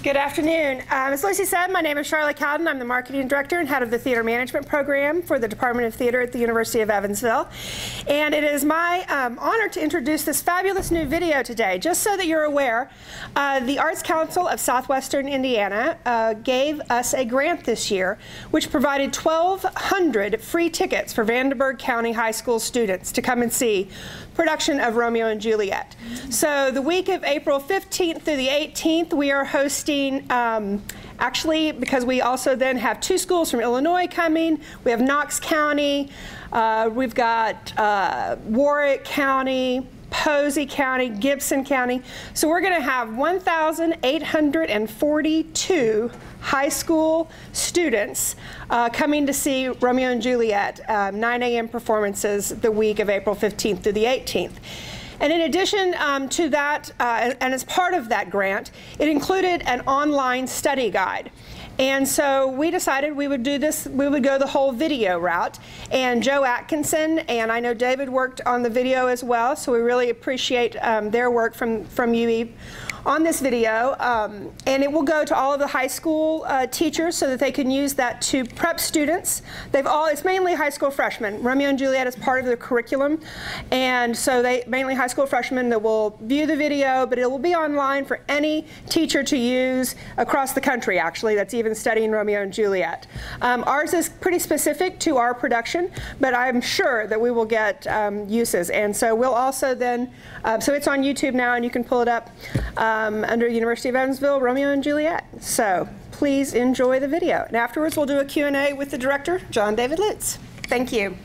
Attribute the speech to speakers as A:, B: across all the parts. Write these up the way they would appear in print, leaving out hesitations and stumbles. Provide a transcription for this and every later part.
A: Good afternoon. As Lucy said, my name is Charlotte Cowden. I'm the Marketing Director and Head of the Theater Management Program for the Department of Theater at the University of Evansville. And it is my honor to introduce this fabulous new video today. Just so that you're aware, the Arts Council of Southwestern Indiana gave us a grant this year which provided 1,200 free tickets for Vanderburgh County High School students to come and see production of Romeo and Juliet. So the week of April 15th through the 18th, we are hosting, actually, because we also then have 2 schools from Illinois coming. We have Knox County, we've got Warwick County, Posey County, Gibson County. So we're going to have 1,842 high school students coming to see Romeo and Juliet, 9 a.m. performances the week of April 15th through the 18th. And in addition to that, and as part of that grant, it included an online study guide. And so we decided we would do this, we would go the whole video route. And Joe Atkinson, and I know David worked on the video as well, so we really appreciate their work from UE on this video. And it will go to all of the high school teachers so that they can use that to prep students. It's mainly high school freshmen. Romeo and Juliet is part of the curriculum. And so mainly high school freshmen that will view the video, but it will be online for any teacher to use across the country, actually, that's even studying Romeo and Juliet. Ours is pretty specific to our production, but I'm sure that we will get uses. And so we'll also then, so it's on YouTube now and you can pull it up under University of Evansville, Romeo and Juliet. So please enjoy the video. And afterwards we'll do a Q&A with the director, John David Lutz. Thank you.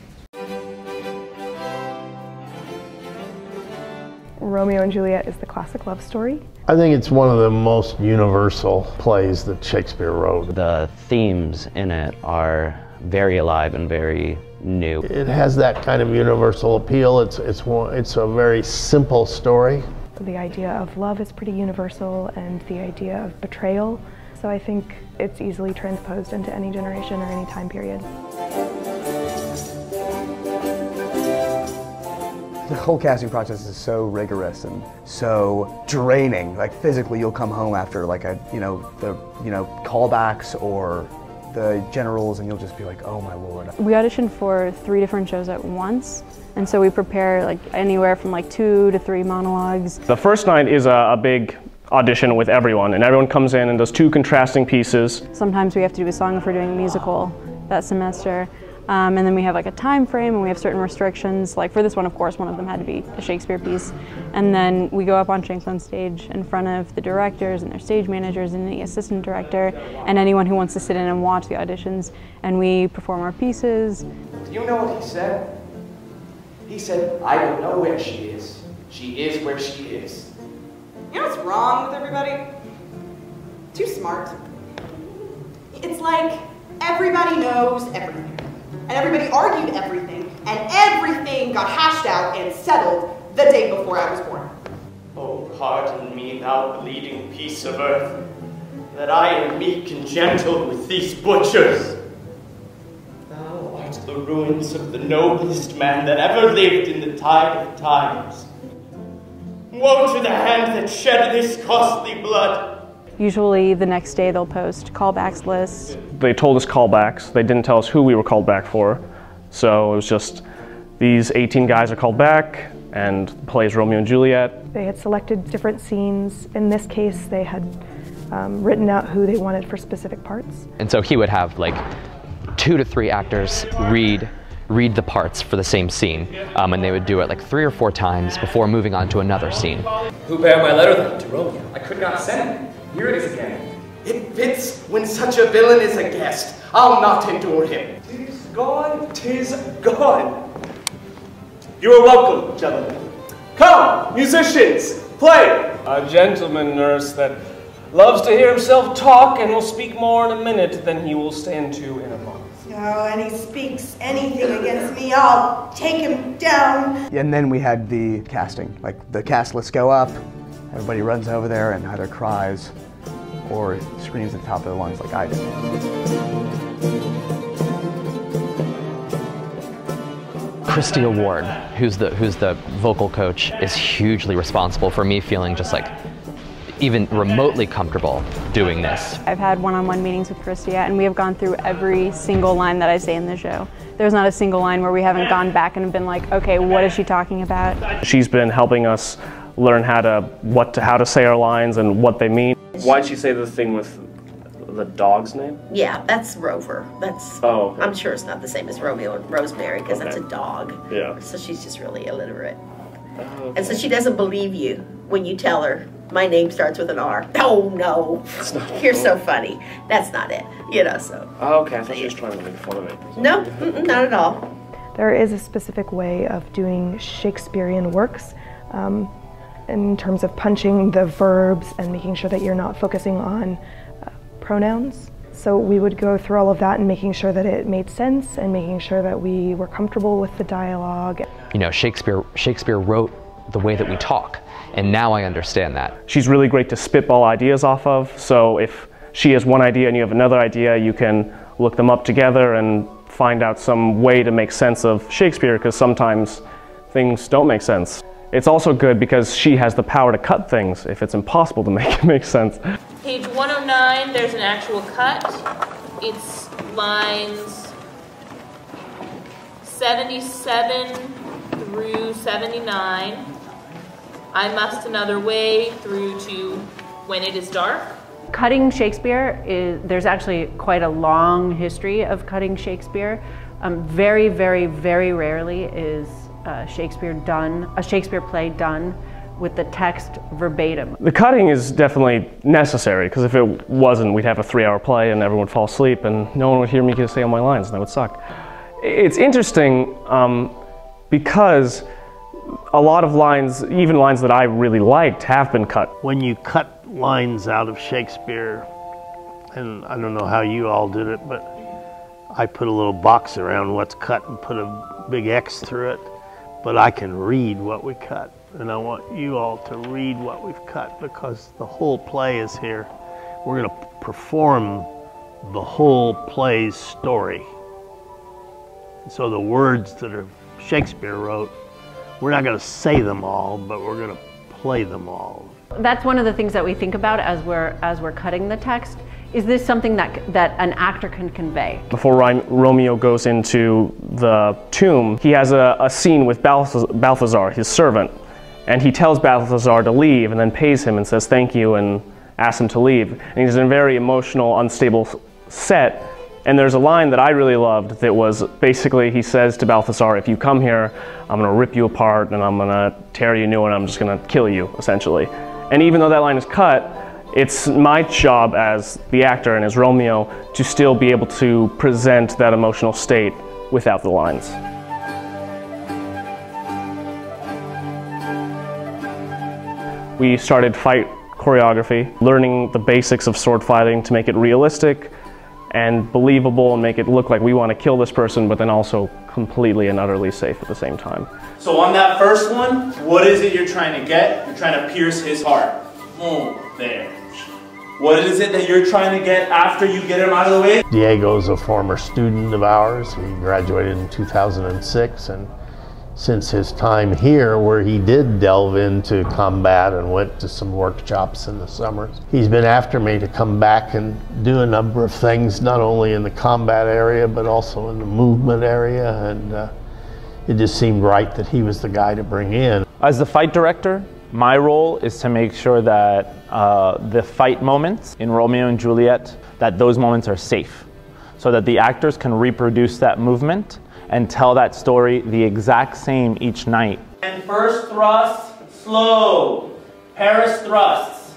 B: Romeo and Juliet is the classic love story.
C: I think it's one of the most universal plays that Shakespeare wrote.
D: The themes in it are very alive and very new.
C: It has that kind of universal appeal. It's a very simple story.
B: The idea of love is pretty universal, and the idea of betrayal. So I think it's easily transposed into any generation or any time period.
E: The whole casting process is so rigorous and so draining. Like physically, you'll come home after like the callbacks or the generals, and you'll just be like, oh my lord.
F: We auditioned for 3 different shows at once, and so we prepare like anywhere from like 2 to 3 monologues.
G: The first night is a big audition with everyone, and everyone comes in and does 2 contrasting pieces.
F: Sometimes we have to do a song if we're doing a musical that semester. And then we have like a time frame and we have certain restrictions. Like for this one, of course, one of them had to be a Shakespeare piece. And then we go up on stage in front of the directors and their stage managers and the assistant director and anyone who wants to sit in and watch the auditions. And we perform our pieces.
H: Do you know what he said? He said, I don't know where she is. She is where she is.
I: You know what's wrong with everybody? Too smart. It's like everybody knows everything. And everybody argued everything, and everything got hashed out and settled the day before I was born.
H: Oh, pardon me, thou bleeding piece of earth, that I am meek and gentle with these butchers. Thou art the ruins of the noblest man that ever lived in the tide of times. Woe to the hand that shed this costly blood.
F: Usually the next day they'll post callbacks lists.
G: They told us callbacks. They didn't tell us who we were called back for. So it was just, these 18 guys are called back, and the play is Romeo and Juliet.
B: They had selected different scenes. In this case, they had written out who they wanted for specific parts.
J: And so he would have like 2 to 3 actors read the parts for the same scene, and they would do it like 3 or 4 times before moving on to another scene.
H: Who bare my letter then to Romeo? I could not send it. Here it is again. It fits when such a villain is a guest. I'll not endure him. 'Tis gone, 'tis gone. You are welcome, gentlemen. Come, musicians, play.
G: A gentleman, nurse, that loves to hear himself talk and will speak more in a minute than he will stand to in a month.
I: Oh, and he speaks anything against me, I'll take him down.
E: And then we had the casting. Like the cast lists go up, everybody runs over there and either cries or screams at the top of their lungs like I did.
J: Christy Award, who's the vocal coach, is hugely responsible for me feeling just like even remotely comfortable doing this.
F: I've had one-on-one meetings with Christia, and we have gone through every single line that I say in the show. There's not a single line where we haven't gone back and been like, okay, what is she talking about?
G: She's been helping us learn how to say our lines and what they mean. Why'd she say the thing with the dog's name?
K: Yeah, that's Rover. That's.
G: Oh. Okay.
K: I'm sure it's not the same as Romeo and Rosemary because that's a dog.
G: Yeah.
K: So she's just really illiterate.
G: Oh, okay.
K: And so she doesn't believe you when you tell her, my name starts with an R. Oh, no. You're so funny. That's not it. You know, so.
G: Oh, okay. I thought she was trying to make fun of it.
K: No, not at all.
B: There is a specific way of doing Shakespearean works in terms of punching the verbs and making sure that you're not focusing on pronouns. So we would go through all of that and making sure that it made sense and making sure that we were comfortable with the dialogue.
J: You know, Shakespeare wrote the way that we talk, and now I understand that.
G: She's really great to spitball ideas off of, so if she has one idea and you have another idea, you can look them up together and find out some way to make sense of Shakespeare, because sometimes things don't make sense. It's also good because she has the power to cut things if it's impossible to make it make sense.
L: Page 109, there's an actual cut. It's lines 77 through 79. I must another way through to when it is dark.
M: Cutting Shakespeare there's actually quite a long history of cutting Shakespeare. Very, very, very rarely is a Shakespeare play done with the text verbatim.
G: The cutting is definitely necessary, because if it wasn't, we'd have a 3-hour play and everyone would fall asleep and no one would hear me say all my lines, and that would suck. It's interesting because a lot of lines, even lines that I really liked, have been cut.
C: When you cut lines out of Shakespeare, and I don't know how you all did it, but I put a little box around what's cut and put a big X through it, but I can read what we cut. And I want you all to read what we've cut, because the whole play is here. We're going to perform the whole play's story. So the words that Shakespeare wrote, we're not going to say them all, but we're going to play them all.
M: That's one of the things that we think about as we're cutting the text. Is this something that an actor can convey?
G: Before Romeo goes into the tomb, he has a scene with Balthazar, his servant, and he tells Balthazar to leave and then pays him and says thank you and asks him to leave. And he's in a very emotional, unstable set. And there's a line that I really loved that was basically, he says to Balthazar, if you come here, I'm going to rip you apart and I'm going to tear you new and I'm just going to kill you, essentially. And even though that line is cut, it's my job as the actor and as Romeo to still be able to present that emotional state without the lines. We started fight choreography, learning the basics of sword fighting to make it realistic and believable and make it look like we want to kill this person, but then also completely and utterly safe at the same time.
H: So on that first one, what is it you're trying to get? You're trying to pierce his heart. There. What is it that you're trying to get after you get him out of the way?
C: Diego's a former student of ours. He graduated in 2006, and since his time here, where he did delve into combat and went to some workshops in the summers, he's been after me to come back and do a number of things, not only in the combat area, but also in the movement area, and it just seemed right that he was the guy to bring in.
N: As the fight director, my role is to make sure that the fight moments in Romeo and Juliet, that those moments are safe, so that the actors can reproduce that movement and tell that story the exact same each night.
H: And first thrust, slow. Paris thrusts.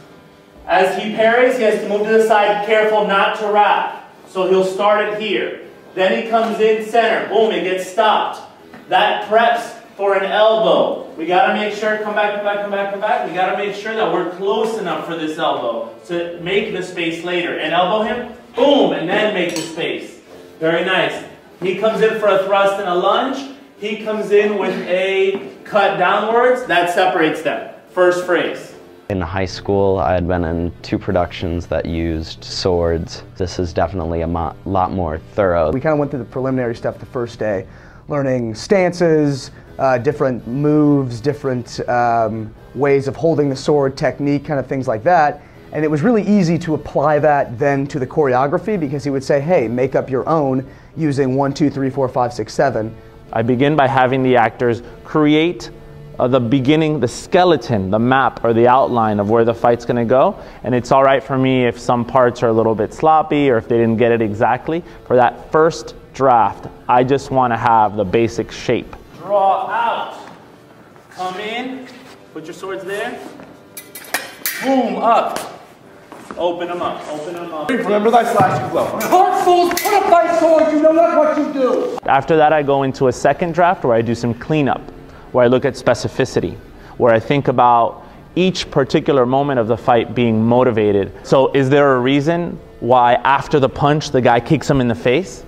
H: As he parries, he has to move to the side, careful not to wrap. So he'll start it here. Then he comes in center, boom, it gets stopped. That preps for an elbow. We gotta make sure, come back, come back, come back, come back. We gotta make sure that we're close enough for this elbow to make the space later. And elbow him, boom, and then make the space. Very nice. He comes in for a thrust and a lunge. He comes in with a cut downwards. That separates them. First phrase.
D: In high school, I had been in 2 productions that used swords. This is definitely a lot more thorough.
E: We kind of went through the preliminary stuff the first day, learning stances, different moves, different ways of holding the sword, technique, kind of things like that. And it was really easy to apply that then to the choreography, because he would say, hey, make up your own using 1, 2, 3, 4, 5, 6, 7.
N: I begin by having the actors create the beginning, the skeleton, the map or the outline of where the fight's gonna go. And it's all right for me if some parts are a little bit sloppy or if they didn't get it exactly. For that first draft, I just wanna have the basic shape.
O: Draw out. Come in. Put your swords there. Boom, up. Open them up, open them up.
P: Remember thy slashing blow. Heart fools, put up thy sword, you know not what you do.
N: After that, I go into a second draft where I do some cleanup, where I look at specificity, where I think about each particular moment of the fight being motivated. So is there a reason why after the punch, the guy kicks him in the face?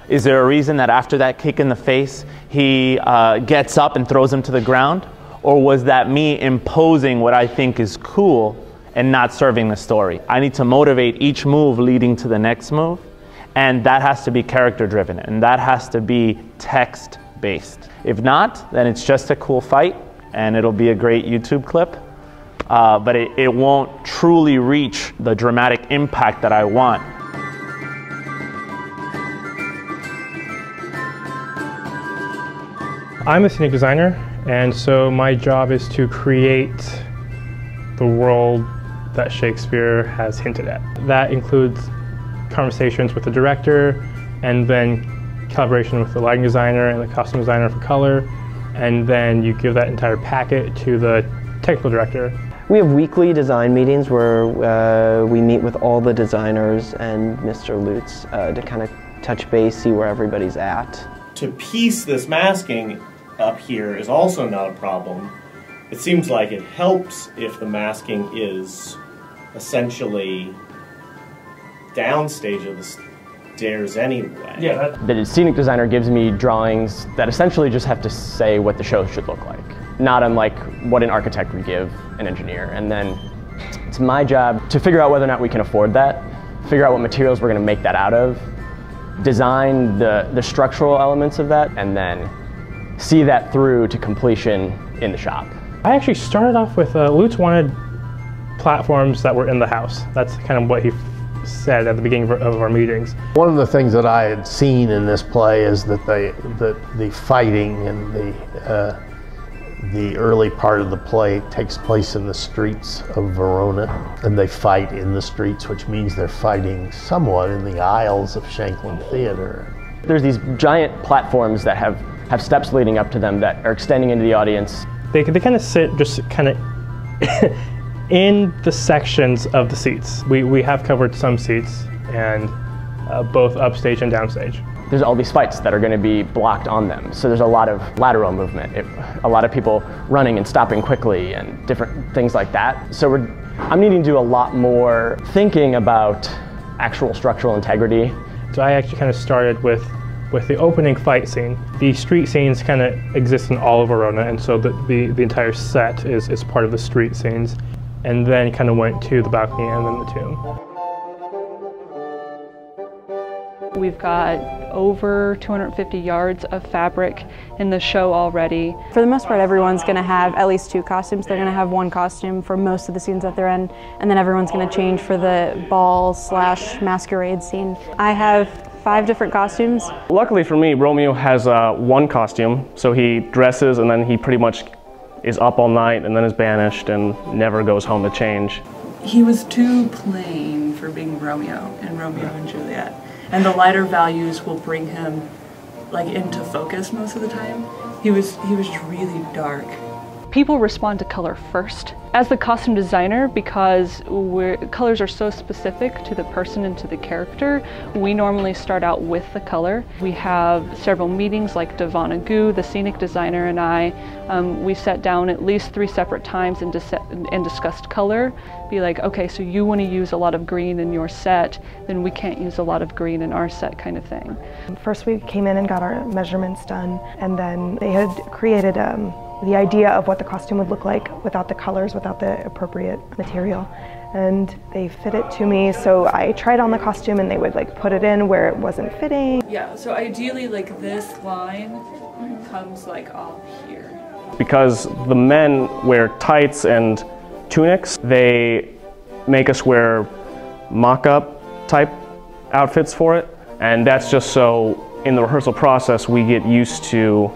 N: Is there a reason that after that kick in the face, he gets up and throws him to the ground? Or was that me imposing what I think is cool and not serving the story? I need to motivate each move leading to the next move, and that has to be character driven, and that has to be text based. If not, then it's just a cool fight, and it'll be a great YouTube clip, but it won't truly reach the dramatic impact that I want.
Q: I'm a scenic designer, and so my job is to create the world that Shakespeare has hinted at. That includes conversations with the director, and then collaboration with the lighting designer and the costume designer for color, and then you give that entire packet to the technical director.
R: We have weekly design meetings where we meet with all the designers and Mr. Lutz to kind of touch base, see where everybody's at.
S: To piece this masking up here is also not a problem. It seems like it helps if the masking is essentially downstage of the stairs anyway.
T: Yeah. The scenic designer gives me drawings that essentially just have to say what the show should look like, not unlike what an architect would give an engineer. And then it's my job to figure out whether or not we can afford that, figure out what materials we're going to make that out of, design the structural elements of that, and then see that through to completion in the shop.
Q: I actually started off with, Lutz wanted platforms that were in the house. That's kind of what he said at the beginning of our meetings.
C: One of the things that I had seen in this play is that the fighting and the early part of the play takes place in the streets of Verona, and they fight in the streets, which means they're fighting somewhat in the aisles of Shanklin Theater.
T: There's these giant platforms that have steps leading up to them that are extending into the audience.
Q: They kind of sit just kind of in the sections of the seats. We have covered some seats, and both upstage and downstage.
T: There's all these fights that are going to be blocked on them, so there's a lot of lateral movement, a lot of people running and stopping quickly and different things like that. So I'm needing to do a lot more thinking about actual structural integrity.
Q: So I actually kind of started with the opening fight scene. The street scenes kind of exist in all of Verona, and so the entire set is part of the street scenes. And then kind of went to the balcony and then the tomb.
U: We've got over 250 yards of fabric in the show already.
F: For the most part, everyone's going to have at least 2 costumes. They're going to have one costume for most of the scenes that they're in, and then everyone's going to change for the ball/masquerade scene. I have 5 different costumes.
G: Luckily for me, Romeo has one costume, so he dresses and then he pretty much is up all night and then is banished and never goes home to change.
V: He was too plain for being Romeo in Romeo and Juliet, and the lighter values will bring him like into focus most of the time. He was really dark.
U: People respond to color first. As the costume designer, because colors are so specific to the person and to the character, we normally start out with the color. We have several meetings, like Devana Gu, the scenic designer, and I. We sat down at least 3 separate times and discussed color. Be like, okay, so you want to use a lot of green in your set, then we can't use a lot of green in our set, kind of thing.
B: First we came in and got our measurements done, and then they had created the idea of what the costume would look like without the colors, without the appropriate material. And they fit it to me, so I tried on the costume and they would like put it in where it wasn't fitting.
V: Yeah, so ideally like this line comes like all here.
G: Because the men wear tights and tunics, they make us wear mock-up type outfits for it. And that's just so in the rehearsal process we get used to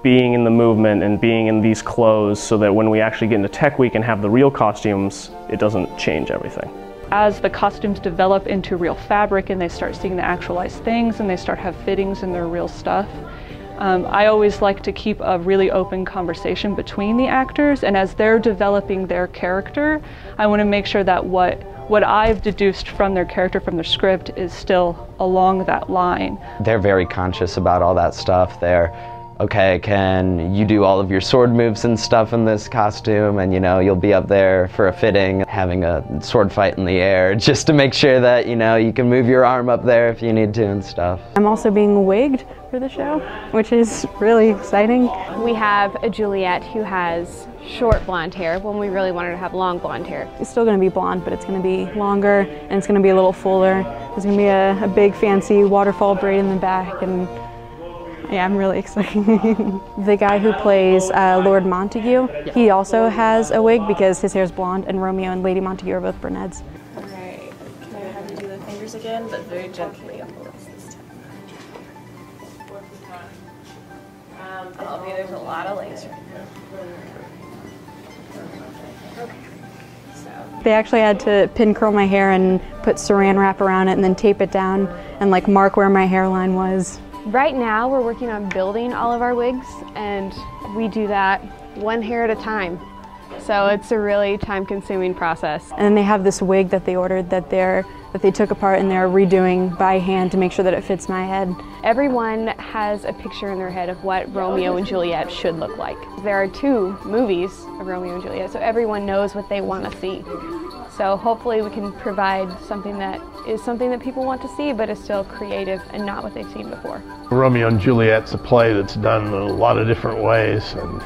G: being in the movement and being in these clothes so that when we actually get into tech week and have the real costumes, it doesn't change everything.
U: As the costumes develop into real fabric and they start seeing the actualized things and they start have fittings in their real stuff, I always like to keep a really open conversation between the actors, and as they're developing their character, I want to make sure that what I've deduced from their character, from their script, is still along that line.
D: They're very conscious about all that stuff. They're, okay, can you do all of your sword moves and stuff in this costume? And you'll be up there for a fitting, having a sword fight in the air, just to make sure that, you can move your arm up there if you need to and stuff.
F: I'm also being wigged for the show, which is really exciting.
A: We have a Juliet who has short blonde hair when we really wanted to have long blonde hair.
F: It's still going to be blonde, but it's going to be longer and it's going to be a little fuller. There's going to be a big fancy waterfall braid in the back, and yeah, I'm really excited. The guy who plays Lord Montague, he also has a wig because his hair's blonde, and Romeo and Lady Montague are both brunettes.
I: Alright, can I have you do the fingers again, but very gently on the lips this time? Okay, there's a lot of lace right now. Okay.
F: They actually had to pin curl my hair and put saran wrap around it and then tape it down and like mark where my hairline was.
A: Right now we're working on building all of our wigs, and we do that one hair at a time. So it's a really time-consuming process.
F: And then they have this wig that they ordered that they took apart and they're redoing by hand to make sure that it fits my head.
A: Everyone has a picture in their head of what Romeo and Juliet should look like. There are 2 movies of Romeo and Juliet, so everyone knows what they want to see. So hopefully we can provide something that is something that people want to see, but is still creative and not what they've seen before.
C: Romeo and Juliet's a play that's done in a lot of different ways, and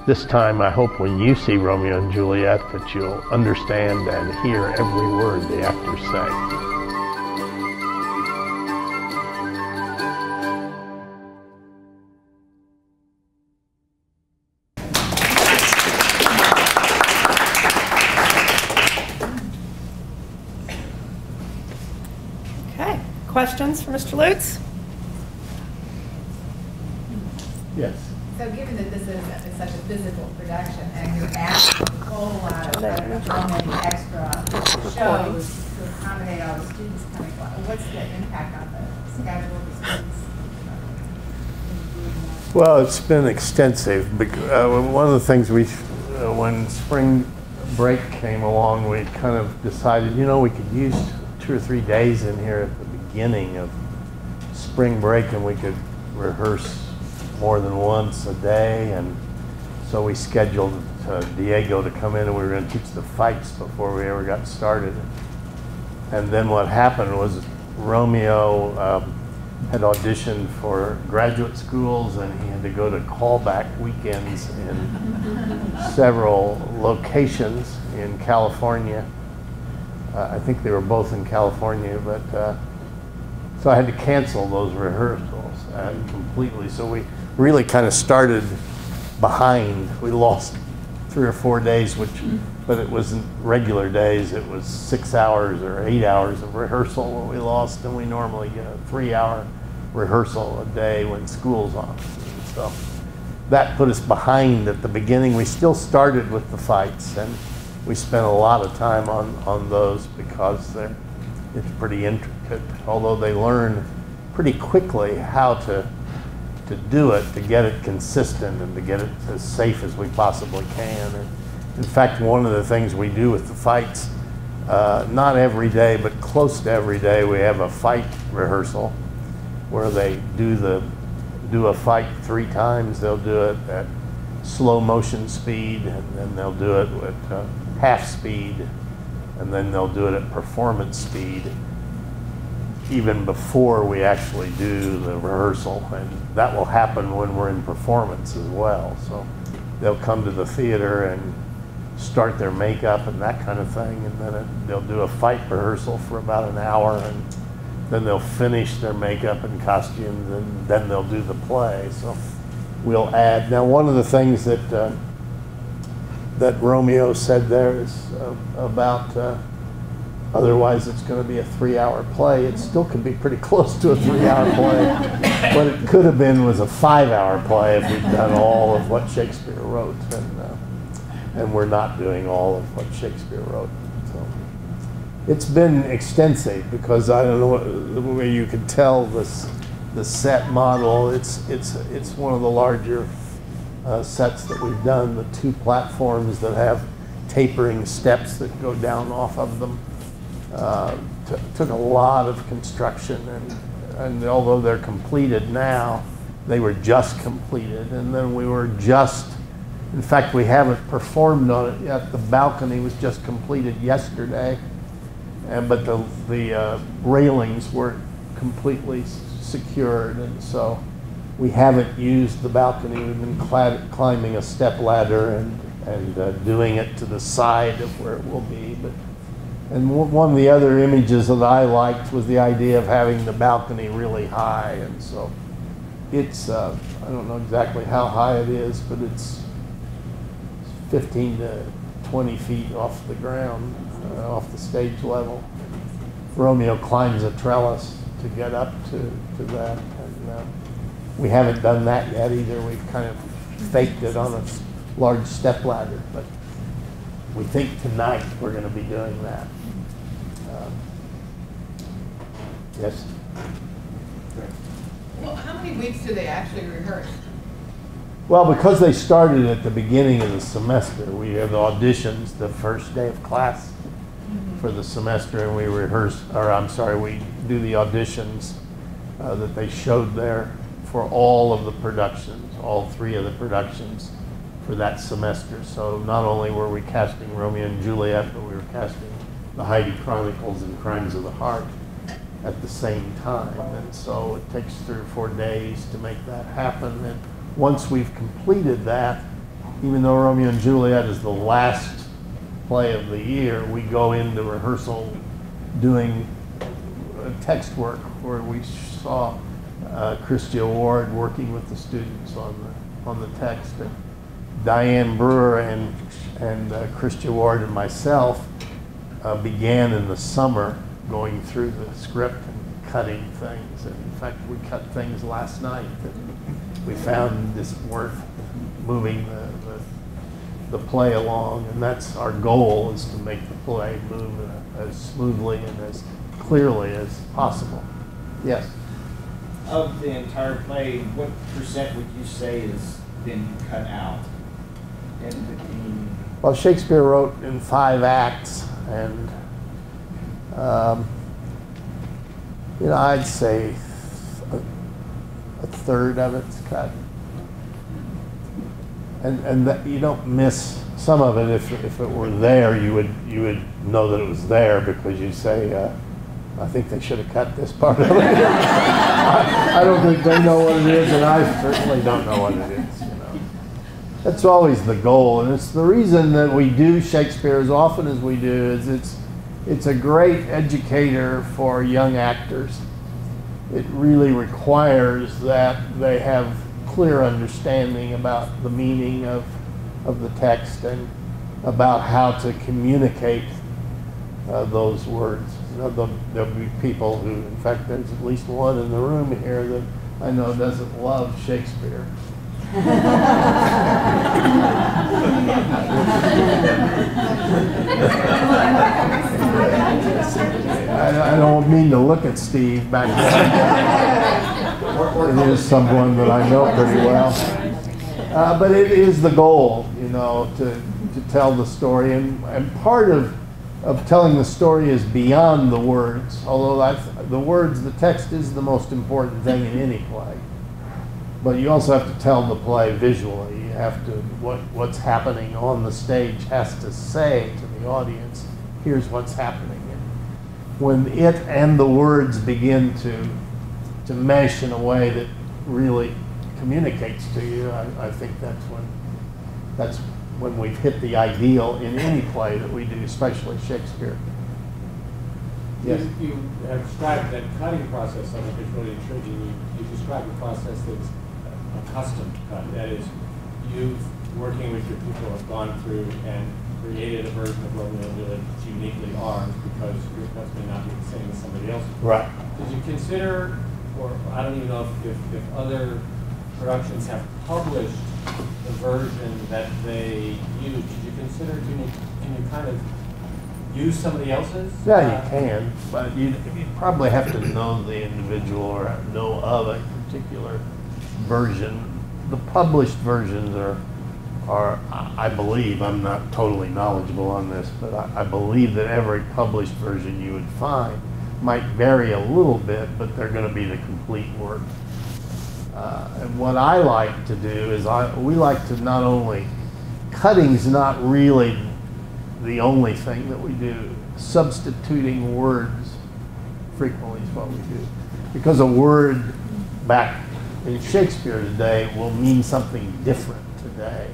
C: this time I hope when you see Romeo and Juliet that you'll understand and hear every word the actors say.
W: Okay, questions for Mr. Lutz?
C: Yes.
X: So given that this is such a physical production and you're asking a whole lot of so many extra shows to accommodate all the students coming, what's the impact on the schedule of the students?
C: Well, it's been extensive. One of the things when spring break came along, we kind of decided, we could use 2 or 3 days in here at the beginning of spring break, and we could rehearse more than once a day. And so we scheduled Diego to come in, and we were going to teach the fights before we ever got started. And then what happened was Romeo had auditioned for graduate schools, and he had to go to callback weekends in several locations in California. I think they were both in California, but so I had to cancel those rehearsals completely. So we really kind of started behind. We lost 3 or 4 days, but it wasn't regular days. It was 6 hours or 8 hours of rehearsal what we lost, and we normally get a 3-hour rehearsal a day when school's on. So that put us behind at the beginning. We still started with the fights, and we spent a lot of time on those because it's pretty intricate, although they learn pretty quickly how to do it, to get it consistent and to get it as safe as we possibly can. And in fact, one of the things we do with the fights, not every day, but close to every day, we have a fight rehearsal where they do a fight 3 times. They'll do it at slow motion speed, and then they'll do it at half speed, and then they'll do it at performance speed even before we actually do the rehearsal. And that will happen when we're in performance as well. So they'll come to the theater and start their makeup and that kind of thing, and then they'll do a fight rehearsal for about an hour, and then they'll finish their makeup and costumes, and then they'll do the play. So we'll add. Now, one of the things that that Romeo said there is about otherwise it's going to be a 3-hour play. It still could be pretty close to a 3-hour play. What it could have been was a 5-hour play if we'd done all of what Shakespeare wrote, and we're not doing all of what Shakespeare wrote. So it's been extensive because I don't know the way you can tell the set model. It's one of the larger sets that we've done. The 2 platforms that have tapering steps that go down off of them. Took a lot of construction, and although they're completed now, they were just completed, and then we were just, in fact, we haven't performed on it yet. The balcony was just completed yesterday, but the railings weren't completely secured, and so we haven't used the balcony. We've been climbing a step ladder and doing it to the side of where it will be. And one of the other images that I liked was the idea of having the balcony really high, and so it's, I don't know exactly how high it is, but it's 15 to 20 feet off the ground, off the stage level. Romeo climbs a trellis to get up to that, and we haven't done that yet either. We've kind of faked it on a large step ladder, but we think tonight we're going to be doing that. Yes?
X: Well, how many weeks do they actually rehearse?
C: Well, because they started at the beginning of the semester, we have the auditions the first day of class for the semester, and we rehearse, or I'm sorry, we do the auditions that they showed there for all of the productions, all 3 of the productions for that semester. So not only were we casting Romeo and Juliet, but we were casting the Heidi Chronicles and Crimes of the Heart at the same time. And so it takes 3 or 4 days to make that happen. And once we've completed that, even though Romeo and Juliet is the last play of the year, we go into rehearsal doing text work where we saw Christia Ward working with the students on the text. And Diane Brewer and Christia Ward and myself began in the summer going through the script and cutting things. And in fact, we cut things last night that we found this worth moving the play along, and that's our goal, is to make the play move as smoothly and as clearly as possible. Yes?
J: Of the entire play, what % would you say has been cut out? 10, 15?
C: Well, Shakespeare wrote in 5 acts, and you know, I'd say a third of it's cut, and that you don't miss some of it. If it were there, you would know that it was there, because you say, I think they should have cut this part of it. I don't think they know what it is, and I certainly don't know what it is. You know, that's always the goal, and it's the reason that we do Shakespeare as often as we do. Is it's a great educator for young actors. It really requires that they have clear understanding about the meaning of the text and about how to communicate those words. You know, there'll be people who, in fact, there's at least one in the room here that I know doesn't love Shakespeare. I don't mean to look at Steve back there. It is someone that I know pretty well. But it is the goal, you know, to tell the story. And part of telling the story is beyond the words, although the words, the text is the most important thing in any play. But you also have to tell the play visually. You have to, what's happening on the stage has to say to the audience, here's what's happening. And when it and the words begin to mesh in a way that really communicates to you, I think that's when we've hit the ideal in any play that we do, especially Shakespeare. Yes?
K: You have described that cutting process of it is really intriguing. You described the process that's
H: a custom cut. That is, you working with your people have gone through and created a version of Romeo and Juliet that's uniquely ours because your cuts may not be the same as somebody else's.
C: Right.
H: Did you consider, or I don't even know if other productions have published the version that they use, did you consider, can you kind of use somebody else's?
C: Yeah, you can, but you probably have to know the individual or know of a particular version. The published versions are, I believe, I'm not totally knowledgeable on this, but I believe that every published version you would find might vary a little bit, but they're going to be the complete work. And what I like to do is we like to not only, cutting's not really the only thing that we do. Substituting words frequently is what we do. Because a word back in Shakespeare's day will mean something different today.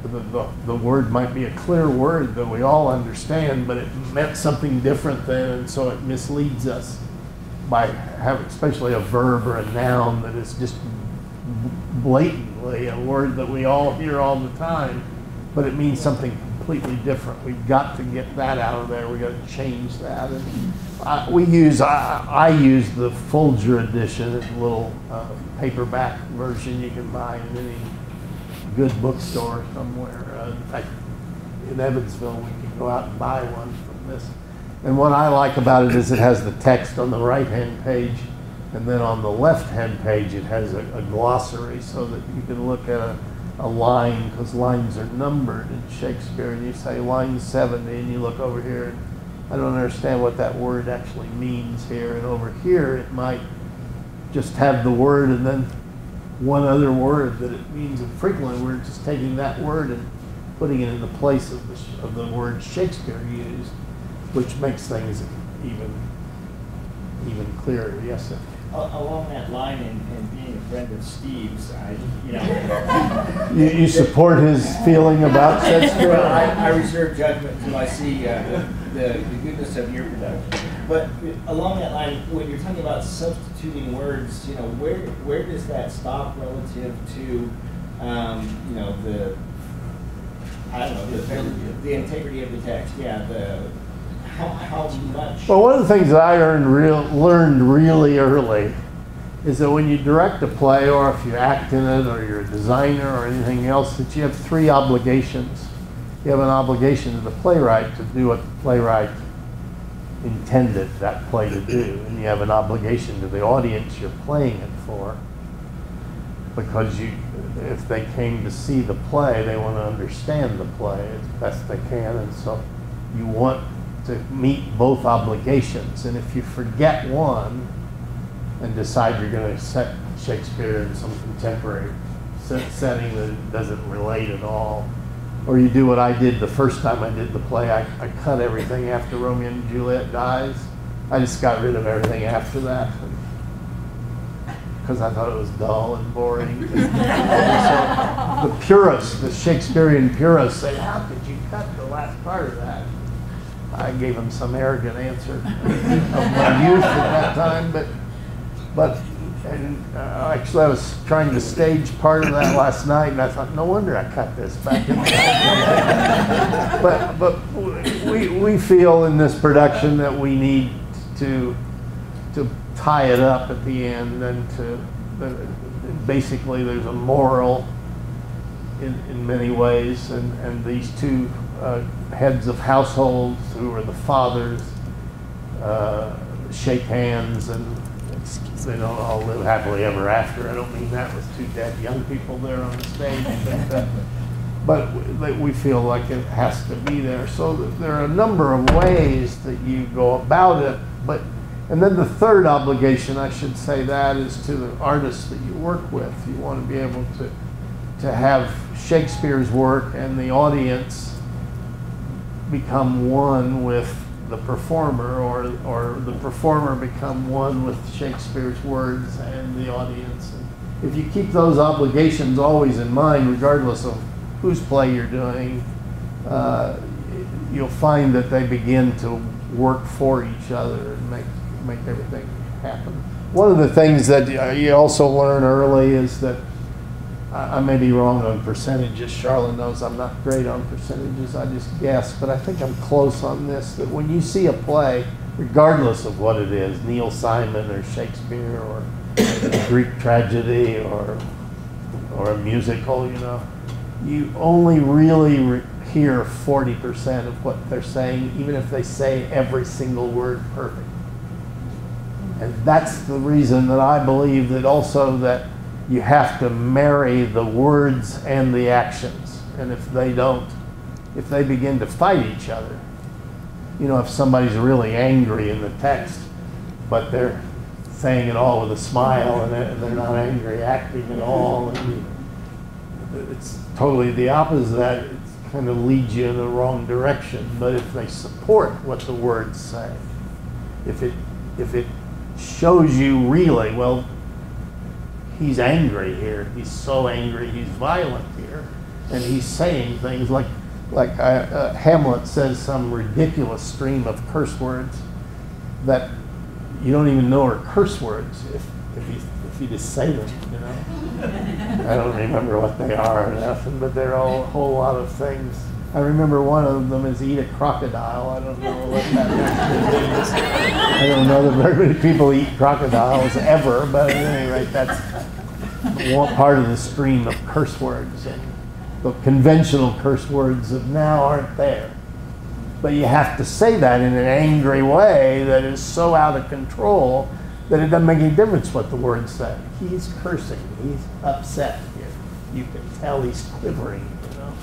C: The word might be a clear word that we all understand, but it meant something different then, and so it misleads us by having, especially a verb or a noun that is just blatantly a word that we all hear all the time, but it means something completely different. We've got to get that out of there. We've got to change that. And I use the Folger edition, a little paperback version you can buy in any good bookstore somewhere. In fact, in Evansville, we can go out and buy one from this. And what I like about it is it has the text on the right-hand page, and then on the left-hand page it has a glossary so that you can look at a line, because lines are numbered in Shakespeare, and you say line 70, and you look over here, and I don't understand what that word actually means here, and over here it might just have the word and then one other word that it means, and frequently we're just taking that word and putting it in the place of the word Shakespeare used, which makes things even clearer. Yes, sir.
J: Along that line, and being a friend of Steve's,
C: You support his feeling about Shakespeare?
J: Well, I reserve judgment until I see the goodness of your production. But along that line, when you're talking about substituting words, where does that stop relative to, the integrity of the text? Yeah, how much?
C: Well, one of the things that I learned really early is that when you direct a play, or if you act in it, or you're a designer or anything else, that you have three obligations. You have an obligation to the playwright to do what the playwright intended that play to do, and you have an obligation to the audience you're playing it for, because if they came to see the play, they want to understand the play as best they can, and so you want to meet both obligations. And if you forget one and decide you're going to set Shakespeare in some contemporary setting that doesn't relate at all, or you do what I did the first time I did the play, I cut everything after Romeo and Juliet dies. I just got rid of everything after that because I thought it was dull and boring. So the purists, the Shakespearean purists, say, how could you cut the last part of that? I gave him some arrogant answer of my youth at that time, actually I was trying to stage part of that last night, and I thought, no wonder I cut this back in the But we feel in this production that we need to tie it up at the end, and basically there's a moral in many ways, and these two heads of households who are the fathers shake hands, and they don't all live happily ever after. I don't mean that with two dead young people there on the stage, but we feel like it has to be there. So there are a number of ways that you go about it, and then the third obligation, I should say, that is to the artists that you work with. You want to be able to have Shakespeare's work and the audience become one with the performer, or the performer become one with Shakespeare's words and the audience. And if you keep those obligations always in mind, regardless of whose play you're doing, you'll find that they begin to work for each other and make everything happen. One of the things that you also learn early is that I may be wrong on percentages. Charlotte knows I'm not great on percentages. I just guess, but I think I'm close on this, that when you see a play, regardless of what it is, Neil Simon or Shakespeare or a Greek tragedy or a musical, you know, you only really hear 40% of what they're saying, even if they say every single word perfect. And that's the reason that I believe that also that you have to marry the words and the actions. And if they don't, if they begin to fight each other, you know, if somebody's really angry in the text, but they're saying it all with a smile and they're not angry, acting at all, and it's totally the opposite of that. It kind of leads you in the wrong direction. But if they support what the words say, if it shows you really, well, he's angry here, he's so angry, he's violent here, and he's saying things like Hamlet says some ridiculous stream of curse words that you don't even know are curse words if you just say them, you know. I don't remember what they are or nothing, but they're all a whole lot of things. I remember one of them is eat a crocodile. I don't know what that means. I don't know that very many people eat crocodiles ever, but at any rate, that's one part of the stream of curse words. And the conventional curse words of now aren't there. But you have to say that in an angry way that is so out of control that it doesn't make any difference what the words say. He's cursing. He's upset here. You can tell he's quivering, you know.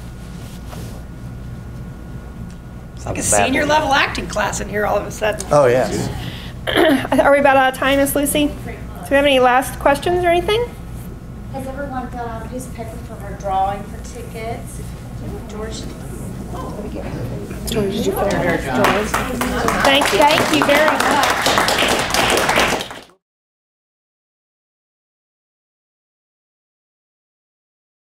W: It's like a senior level acting class in here all of a sudden.
C: Oh, yes.
W: Are we about out of time, Miss Lucy? Do we have any last questions or anything?
E: Has everyone filled out a piece of paper for her drawing for tickets? George.
W: George, did you put her drawings? Thank you very much.